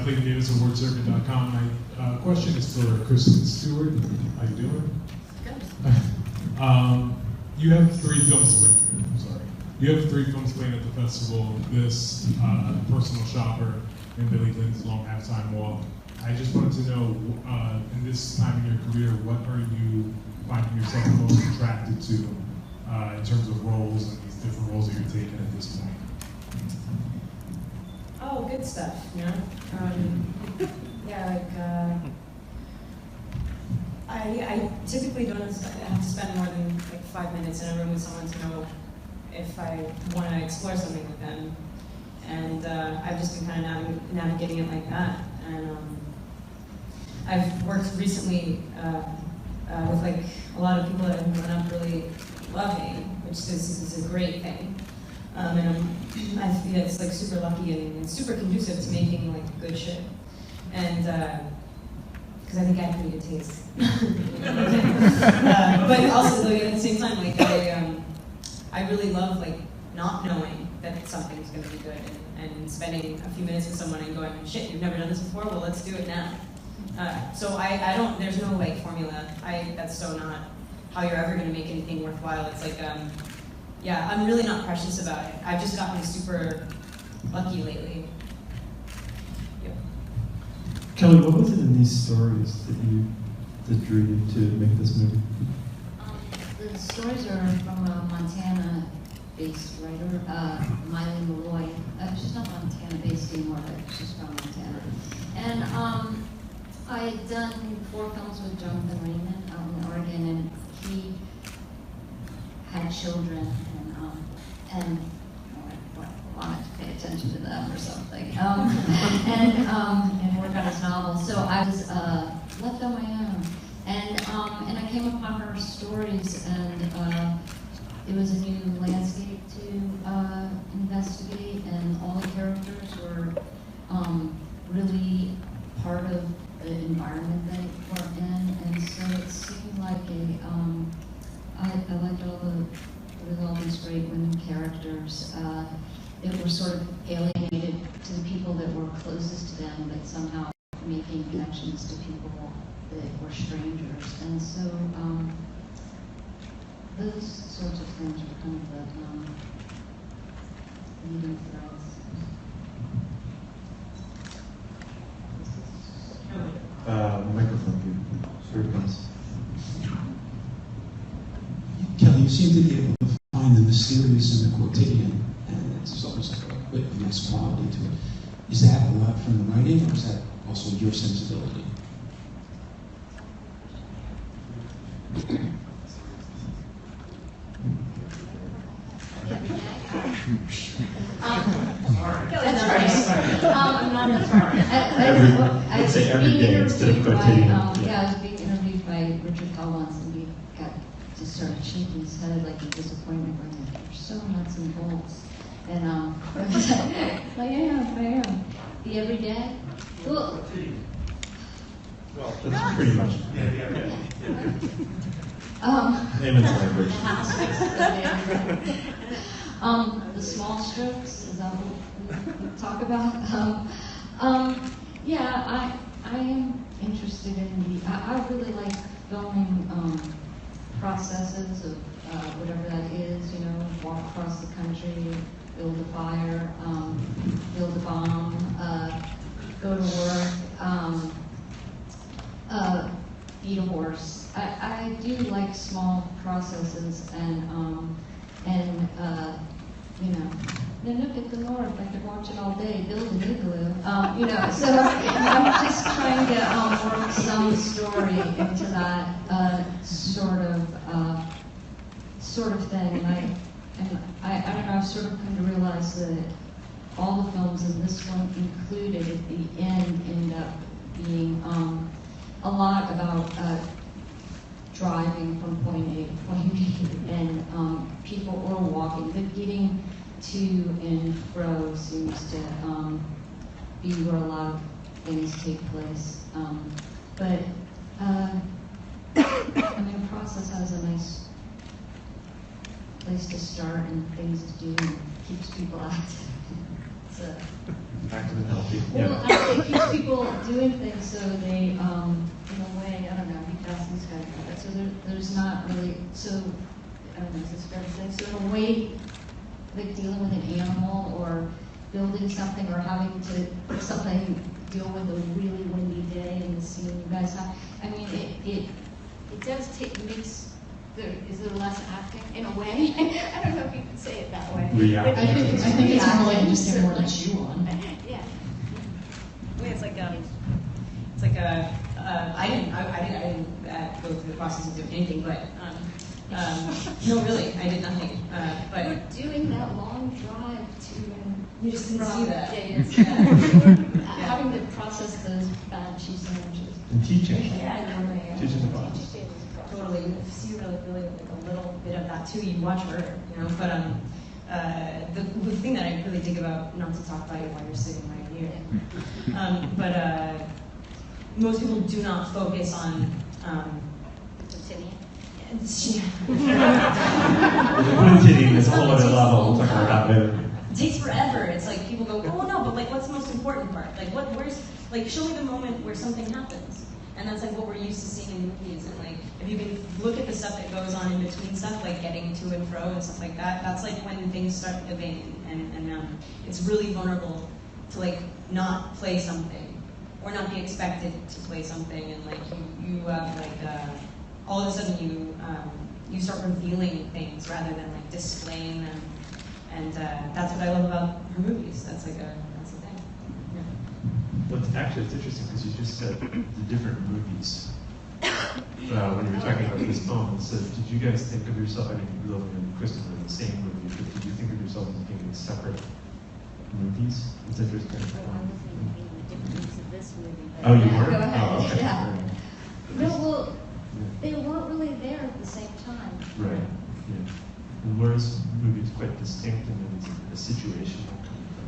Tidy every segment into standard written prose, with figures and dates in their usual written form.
Clayton Davis of WordCircuit.com. My question is for Kristen Stewart. How you doing? Good. You have 3 films playing. I'm sorry. You have 3 films playing at the festival. This, Personal Shopper, and Billy Clinton's Long Halftime Walk. I just wanted to know, in this time in your career, what are you finding yourself most attracted to in terms of roles and these different roles that you're taking at this point? Oh, good stuff, you know? Yeah, I typically don't have to spend more than like 5 minutes in a room with someone to know if I want to explore something with them. And I've just been kind of navigating it like that. And I've worked recently with like a lot of people that I've grown up really loving, which is a great thing. And I feel it's like super lucky and super conducive to making like good shit. And because I think I have pretty good taste. But also like, at the same time, like I really love like not knowing that something's going to be good and spending a few minutes with someone and going, shit, you've never done this before? Well, let's do it now. So I don't, there's no like formula. That's so not how you're ever going to make anything worthwhile. It's like, yeah, I'm really not precious about it. I've just gotten super lucky lately. Yep. Kelly, what was it in these stories that drew you to make this movie? The stories are from a Montana-based writer, Miley Malloy. She's not Montana-based anymore, but she's from Montana. And I had done 4 films with Jonathan Raymond out in Oregon, and he had children, and wanted to pay attention to them or something, and work on his novel. So I was left on my own, and I came upon her stories, and it was a new landscape to investigate, and all the characters were really part of the environment they were in, and so it seemed like I liked all these great women characters that were sort of alienated to the people that were closest to them, but somehow making connections to people that were strangers. And so those sorts of things were kind of the leading threads. Microphone, here it comes. Kelly, you seem to be able to find the mysterious in the quotidian, and it's almost like a witness quality to it. Is that a lot from the writing, or is that also your sensibility? I'm not I'd say every day instead of quotidian. I was being interviewed by Richard Hell once, and he just started shaking his head like in disappointment, going, "You're so nuts and bolts." And I was like, I am. The everyday? Well, that's pretty much layman's language. The small strokes, is that what we talk about? Yeah, I am interested in I really like filming processes of whatever that is, you know, walk across the country, build a fire, build a bomb, go to work, feed a horse. I do like small processes, and you know, Nanook at the north, I could watch it all day, build an igloo, you know, so I'm just trying to work some story into that sort of thing, and I don't know, I've sort of come to realize that all the films, and this one included at the end up being a lot about driving from point A to point B, and people or walking, but getting to and fro seems to be where a lot of things take place. But I mean, the process has a nice place to start and things to do and keeps people active. So. active and healthy. Well, Yeah. it keeps people doing things so they, in a way, I don't know, you can ask these guys about that. So there's not really, so, I don't know, is this fair to say? So in a way, like dealing with an animal or building something or having to something deal with a really windy day in the scene you guys have, I mean, it does take, is there less acting in a way? I don't know if you can say it that way. Reacting. I think it's more like you just get more to chew on. Yeah. I mean, it's like I didn't go through the process of doing anything, but no, really, I did nothing. But We're doing that long drive to. You just didn't see that. Days. Having to process those bad cheese sandwiches. And teaching. Yeah, Teaching the process. totally. You see really like a little bit of that too. You watch her, you know. But the thing that I really dig about, not to talk about it while you're sitting right here, but most people do not focus on. Quantity is a whole other level. We'll talk about that later. It takes forever. It's like people go, oh no, but like what's the most important part? Like where's, like show me the moment where something happens. And that's like what we're used to seeing in movies. And like if you can look at the stuff that goes on in between stuff, like getting to and fro and stuff like that, that's like when things start to wane. And it's really vulnerable to like not play something or not be expected to play something. And like you all of a sudden you start revealing things rather than like displaying them. And that's what I love about her movies. That's the thing. Yeah. Well, actually, it's interesting because you just said the different movies. When you were talking about this poem, it said, did you guys think of yourself, I mean, Lily and Kristen were in the same movie, but did you think of yourself as being in separate movies? It's interesting. I was thinking the difference of this movie. Oh, you were? Go ahead. Oh, okay. Yeah. No, well, Yeah. they weren't really there at the same time. Right. Yeah. And whereas movies quite distinct and then it's a situation coming from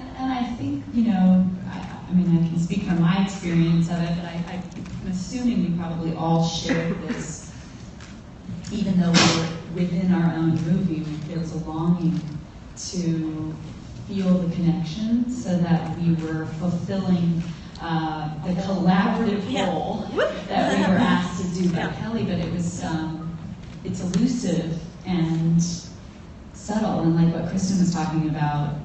it. And I think, I mean, I can speak from my experience of it, but I'm assuming we probably all shared this, even though we're within our own movie, there was a longing to feel the connection so that we were fulfilling the collaborative role that we were asked to do by Kelly, but it was, it's elusive and subtle, and like what Kristen was talking about,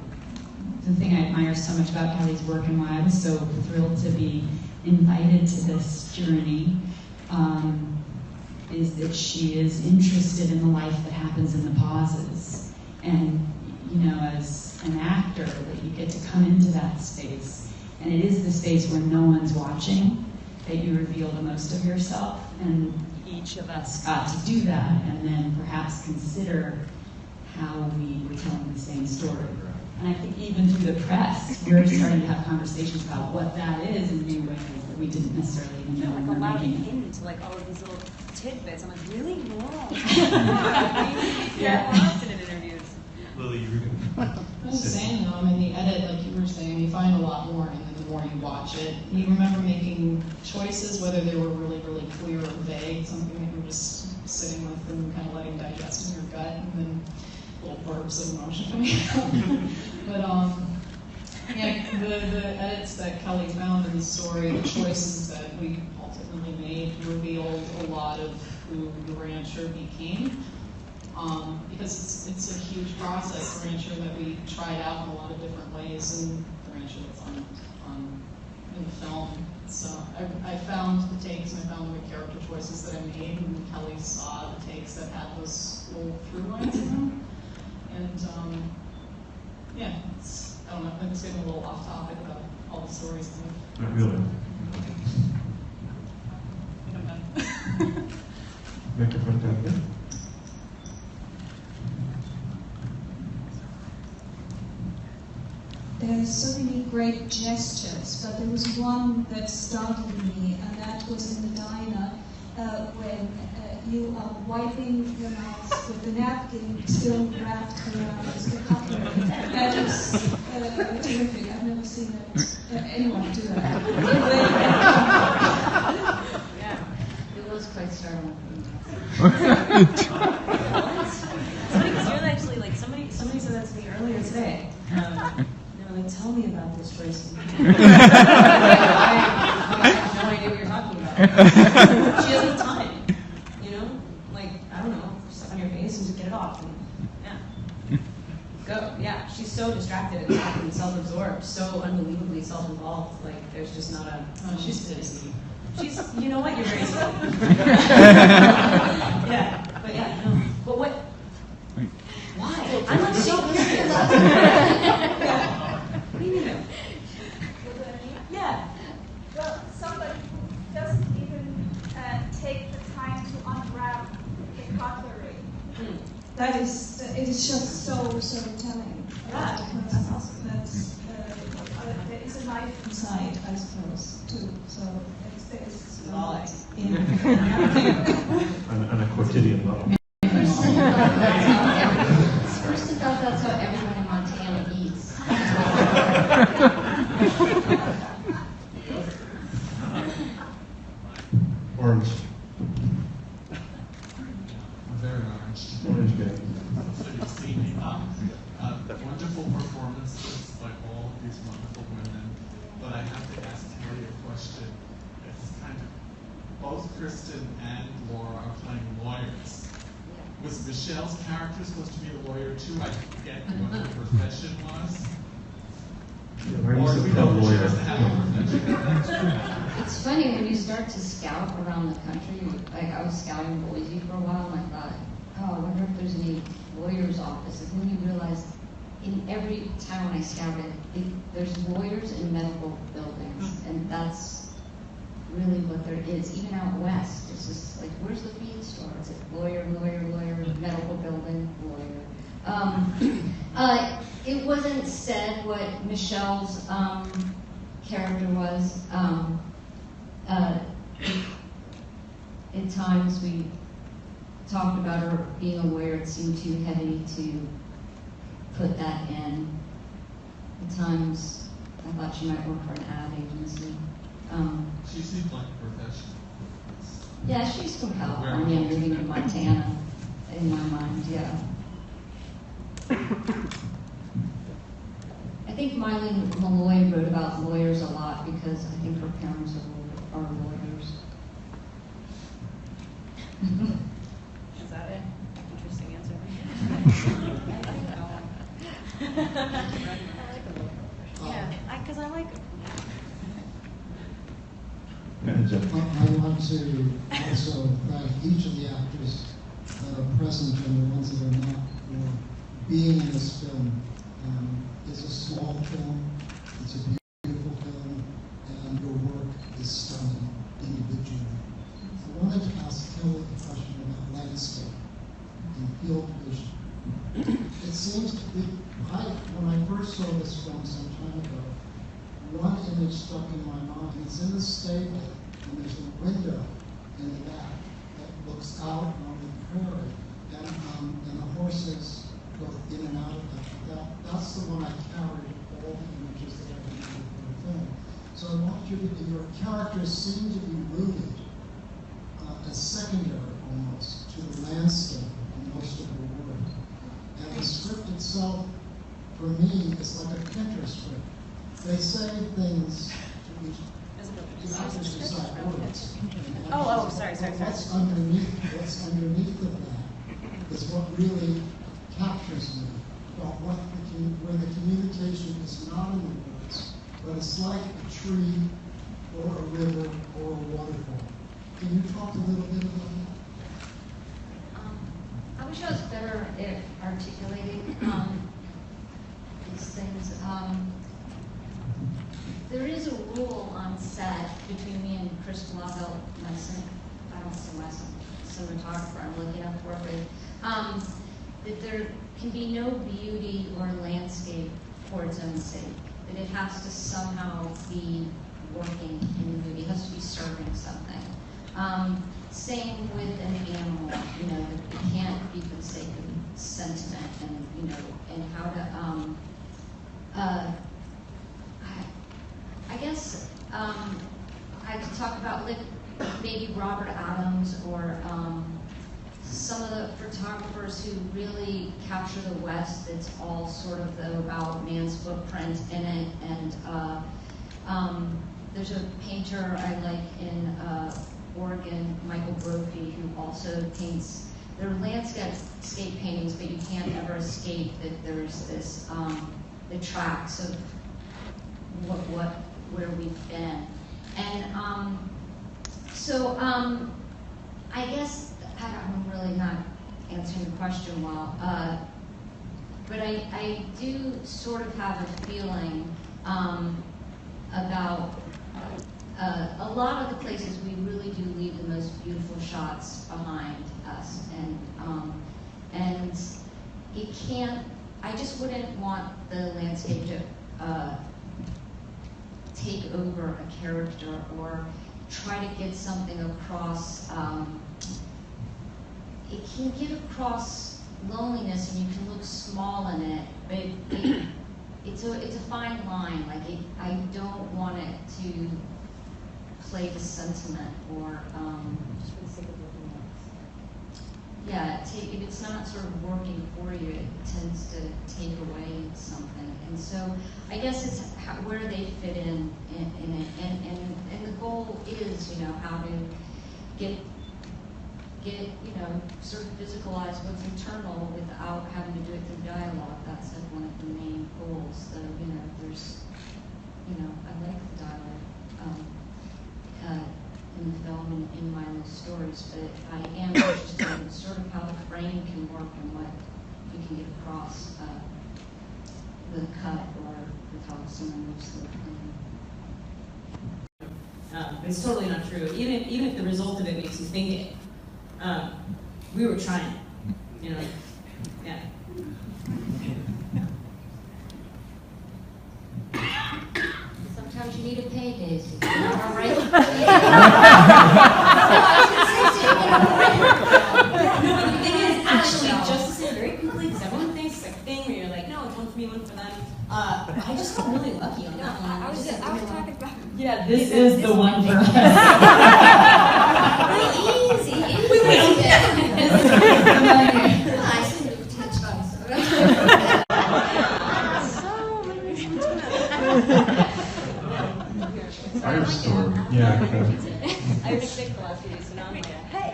the thing I admire so much about Kelly's work and why I was so thrilled to be invited to this journey is that she is interested in the life that happens in the pauses. And, as an actor, that you get to come into that space. And it is the space where no one's watching that you reveal the most of yourself. And each of us got to do that and then perhaps consider how we were telling the same story. And I think even through the press, we're starting to have conversations about what that is in new ways that we didn't necessarily even know when we were making it. into like all of these little tidbits. I'm like, really? No. Yeah. In interviews. Lily, you were going I was saying, though, in the edit, like you were saying, you find a lot more, and then the more you watch it, you remember making choices, whether they were really, really clear or vague, something that you're just sitting with and kind of letting digest in your gut, and then little burps of emotion coming out. But yeah, the edits that Kelly found in the story, the choices that we ultimately made, revealed a lot of who the rancher became. Because it's a huge process, the rancher that we tried out in a lot of different ways, and the rancher that's on in the film. So I found the takes and I found the character choices that I made, and Kelly saw the takes that had those little through lines in them. And yeah, I don't know, I think it's getting a little off topic about all the stories. Not really. Microphone down here. There's so many great gestures, but there was one that startled me, and that was in the diner when you are wiping your mouth with the napkin still wrapped around the cutlery. That is terrific. I've never seen anyone do that. Yeah, it was quite startling. Somebody said that to me earlier today. They were like, tell me person. I have no idea what you're talking about. She doesn't have time, you know? Like, I don't know, stuff on your face and just get it off. And, yeah. Go. Yeah, she's so distracted and self-absorbed, so unbelievably self-involved. Like, there's just not a... Oh, she's busy. She's, you know what, you're very sweet. Yeah, but yeah, no. But what... Why? I'm like so curious. Yeah. What do you mean? Yeah. Well, somebody who doesn't even take the time to unwrap the cutlery. That is, it is just so telling. Yeah, that's awesome. That's, there is a knife inside, I suppose, too. So there's Volley. On a quotidian level. Kristen thought that's how everyone in Montana eats. Orange. Very orange. Orange bag. So you've seen me. Wonderful performances by all of these wonderful women. But I have to ask Terry a question. It's kind of, both Kristen and Laura are playing lawyers. Was Michelle's character supposed to be a lawyer too? I forget what her profession was. Why Or are do we you know lawyer? lawyers that have a profession? It's funny when you start to scout around the country. Like I was scouting Boise for a while, and I thought, oh, I wonder if there's any lawyers' offices. And then you realize, in every town I scouted, there's lawyers in medical buildings, and that's really what there is. Even out west, it's just like, where's the feed store? It's like lawyer, medical building, lawyer. It wasn't said what Michelle's character was. At times we talked about her being a lawyer. It seemed too heavy to put that in. At times I thought she might work for an ad agency. She seemed like a professional. Yeah, she's from California, moving to Montana, in my mind, yeah. I think Mylene Malloy wrote about lawyers a lot because I think her parents are lawyers. Is that it? Interesting answer. Yeah, because I like them. Go ahead, Jeff. I want to also thank each of the actors that are present and the ones that are not for being in this film. It's a small film, it's a beautiful film, and your work is stunning individually. I wanted to ask Kelly a question about landscape and field vision. It seems to be, when I first saw this film some time ago, one image stuck in my mind. It's in the stable, and there's a window in the back that looks out on the prairie, and the horses go in and out of that. That's the one I carried all the images that I did for the film. So I want you to, your characters seem to be rooted as secondary almost to the landscape in most of the work. And the script itself, for me, is like a Pinterest script. They say things to each, the actors decide words. Sorry. What's underneath of that is what really captures me. About where the communication is not in the words, but it's like a tree or a river or a waterfall. Can you talk a little bit about that? I wish I was better at articulating these things. There is a rule on set between me and Chris Blauvelt, my cinematographer, I'm looking up for it, that there can be no beauty or landscape for its own sake. That it has to somehow be working in the movie. It has to be serving something. Same with an animal, that it can't be for the sake of sentiment and, and how to, I guess I could talk about like maybe Robert Adams or some of the photographers who really capture the West. It's all sort of though about man's footprint in it, and there's a painter I like in Oregon, Michael Brophy, who also paints. They're landscape paintings, but you can't ever escape that there's this the tracks of where we've been, and I guess I'm really not answering the question well, but I do sort of have a feeling about a lot of the places we really do leave the most beautiful shots behind us, and it can't. I just wouldn't want the landscape to take over a character or try to get something across. It can get across loneliness, and you can look small in it, but it's a fine line. Like I don't want it to play the sentiment or Just for the sake of looking if it's not sort of working for you, it tends to take away something. And so I guess it's where they fit in it, and the goal is, how to get sort of physicalize what's internal without having to do it through dialogue. That's like one of the main goals. So there's I like the dialogue in the film and in my little stories, but I am interested in sort of how the frame can work and what you can get across with a cut or with how someone moves the frame. It's totally not true. Even if the result of it makes you think it, we were trying. Yeah. Sometimes you need a pay, Daisy. All right? No, but the thing is, actually, just to say very quickly, because everyone thinks it's like a thing where you're like, no, it's one for me, one for them. I just got really lucky on that one. I was talking about. Yeah, This is the one for us. Easy. I seem to touch buttons. Firestorm. Yeah. I was sick the last few days, so now I'm like, hey.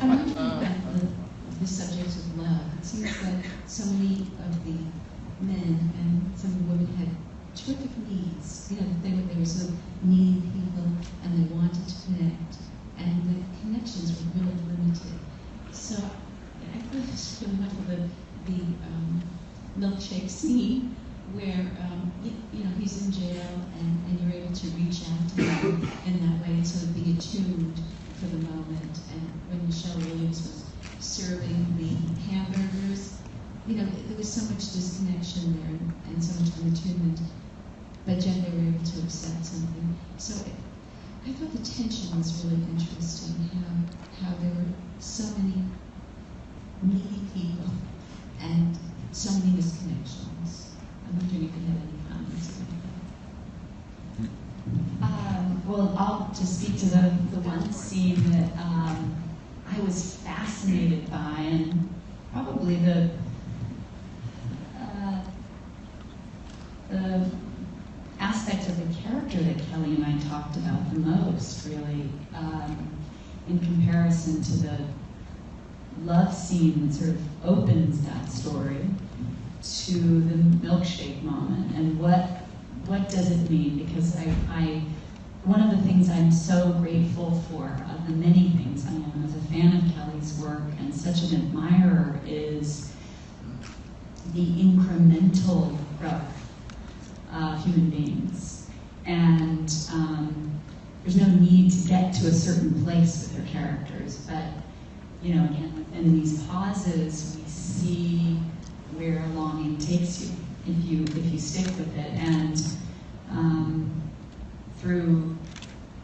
I'm wondering about the subject of love. It seems that so many of the men and some of the women had terrific needs. They were sort of needy people, and they wanted to connect, and the connections were really limited. So I thought it was really wonderful the milkshake scene where he's in jail and you're able to reach out to him in that way and sort of be attuned for the moment. And when Michelle Williams was serving the hamburgers, there was so much disconnection there and so much unattunement, but yet they were able to accept something. So I thought the tension was really interesting, how there were so many needy people and so many disconnections. I'm wondering if you had any comments about that. Well, I'll just speak to the one scene that I was fascinated by, and probably the aspect of the character that Kelly and I talked about the most, really, in comparison to the love scene that sort of opens that story, to the milkshake moment, and what does it mean? Because one of the things I'm so grateful for, of the many things I am as a fan of Kelly's work and such an admirer, is the incremental growth of human beings. And there's no need to get to a certain place with their characters, but again, within these pauses, we see where longing takes you if you stick with it. And through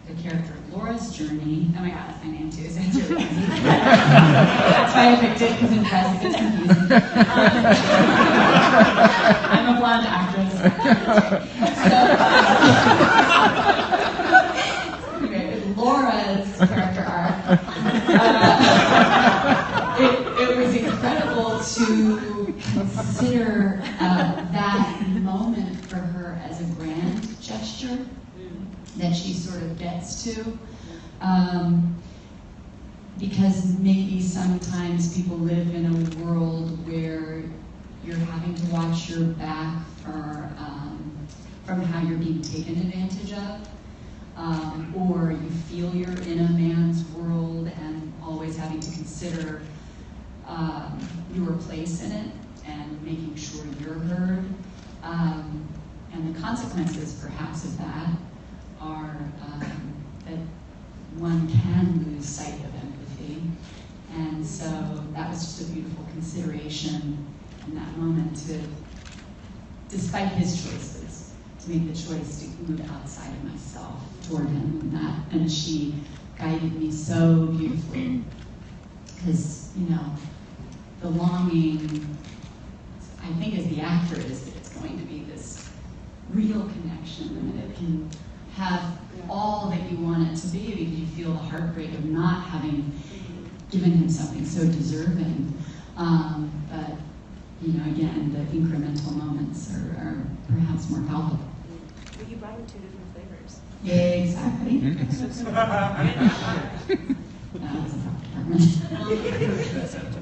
the character of Laura's journey, oh my god, that's my name too, so it's really easy. That's why I picked it, because in press it gets confusing. I'm a blonde actress. So, anyway, Laura's character arc. posture that she sort of gets to. Because maybe sometimes people live in a world where you're having to watch your back from how you're being taken advantage of, or you feel you're in a man's world and always having to consider your place in it and making sure you're heard. And the consequences, perhaps, of that are that one can lose sight of empathy. And so that was just a beautiful consideration in that moment to, despite his choices, to make the choice to move outside of myself toward him. And she guided me so beautifully. Because, you know, the longing, I think as the actor, is that it's going to be this real connection, and that it can have all that you want it to be, because you feel the heartbreak of not having given him something so deserving. But, you know, again, the incremental moments are perhaps more palpable. But you brought in 2 different flavors. Exactly. That was a department.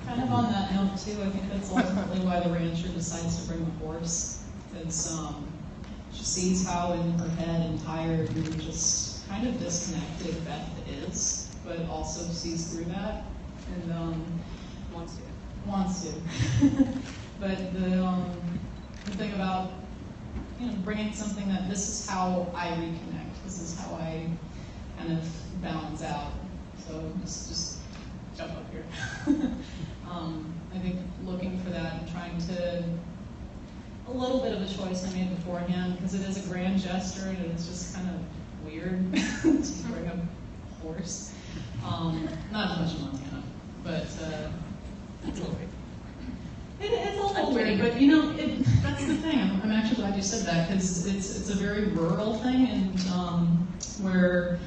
Kind of on that note too, I think that's ultimately why the rancher decides to bring the horse. It's she sees how in her head and tired and just kind of disconnected Beth is, but also sees through that and wants to. But the thing about, you know, bringing something that this is how I reconnect, this is how I kind of balance out. So just jump up here. I think looking for that and trying to, a little bit of a choice I made beforehand, because it is a grand gesture and it's just kind of weird to bring a horse. Not as much in Montana, but it's a little weird. It's a little weird, but you know, that's the thing. I'm actually glad you said that, because it's a very rural thing, and where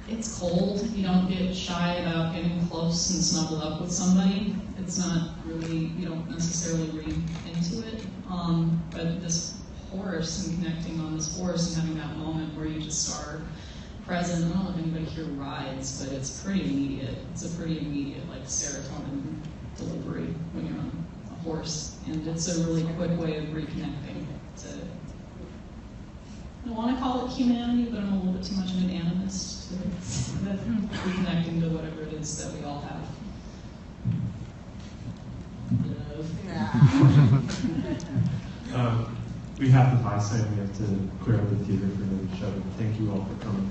it's cold, you don't get shy about getting close and snuggle up with somebody. It's not really, you don't necessarily read into it. But this horse and connecting on this horse and having that moment where you just are present. I don't know if anybody here rides, but it's pretty immediate. It's a pretty immediate, like, serotonin delivery when you're on a horse. And it's a really quick way of reconnecting to, I don't want to call it humanity, but I'm a little bit too much of an animist to reconnecting to whatever it is that we all have. We have the buy sign. We have to clear out the theater for another show. Thank you all for coming.